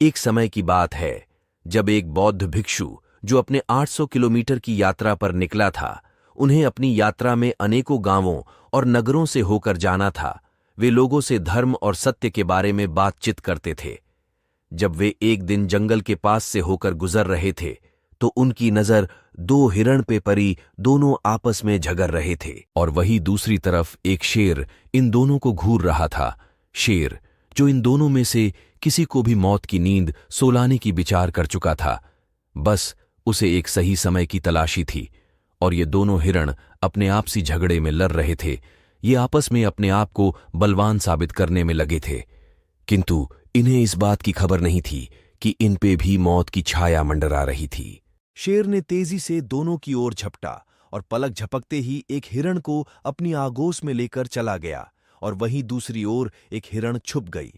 एक समय की बात है जब एक बौद्ध भिक्षु जो अपने 800 किलोमीटर की यात्रा पर निकला था, उन्हें अपनी यात्रा में अनेकों गांवों और नगरों से होकर जाना था। वे लोगों से धर्म और सत्य के बारे में बातचीत करते थे। जब वे एक दिन जंगल के पास से होकर गुजर रहे थे तो उनकी नजर दो हिरण पे पड़ी। दोनों आपस में झगड़ रहे थे और वहीं दूसरी तरफ एक शेर इन दोनों को घूर रहा था। शेर जो इन दोनों में से किसी को भी मौत की नींद सोलाने की विचार कर चुका था। बस उसे एक सही समय की तलाशी थी और ये दोनों हिरण अपने आपसी झगड़े में लड़ रहे थे। ये आपस में अपने आप को बलवान साबित करने में लगे थे, किंतु इन्हें इस बात की खबर नहीं थी कि इन पे भी मौत की छाया मंडरा रही थी। शेर ने तेजी से दोनों की ओर झपटा और पलक झपकते ही एक हिरण को अपनी आगोश में लेकर चला गया और वहीं दूसरी ओर एक हिरण छुप गई।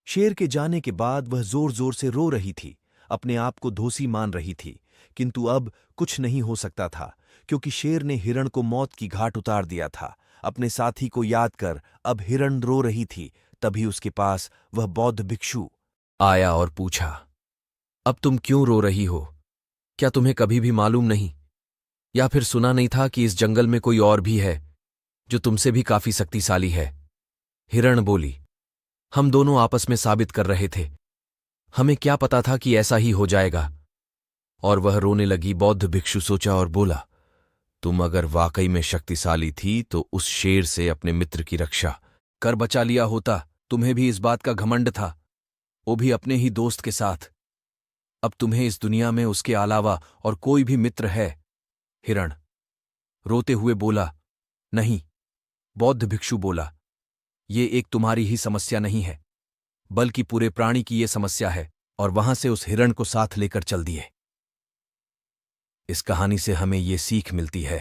शेर के जाने के बाद वह जोर जोर से रो रही थी, अपने आप को दोषी मान रही थी, किंतु अब कुछ नहीं हो सकता था क्योंकि शेर ने हिरण को मौत की घाट उतार दिया था। अपने साथी को याद कर अब हिरण रो रही थी। तभी उसके पास वह बौद्ध भिक्षु आया और पूछा, अब तुम क्यों रो रही हो? क्या तुम्हें कभी भी मालूम नहीं या फिर सुना नहीं था कि इस जंगल में कोई और भी है जो तुमसे भी काफी शक्तिशाली है? हिरण बोली, हम दोनों आपस में साबित कर रहे थे, हमें क्या पता था कि ऐसा ही हो जाएगा। और वह रोने लगी। बौद्ध भिक्षु सोचा और बोला, तुम अगर वाकई में शक्तिशाली थी तो उस शेर से अपने मित्र की रक्षा कर बचा लिया होता। तुम्हें भी इस बात का घमंड था, वो भी अपने ही दोस्त के साथ। अब तुम्हें इस दुनिया में उसके अलावा और कोई भी मित्र है? हिरण रोते हुए बोला, नहीं। बौद्ध भिक्षु बोला, ये एक तुम्हारी ही समस्या नहीं है बल्कि पूरे प्राणी की ये समस्या है। और वहां से उस हिरण को साथ लेकर चल दिए। इस कहानी से हमें ये सीख मिलती है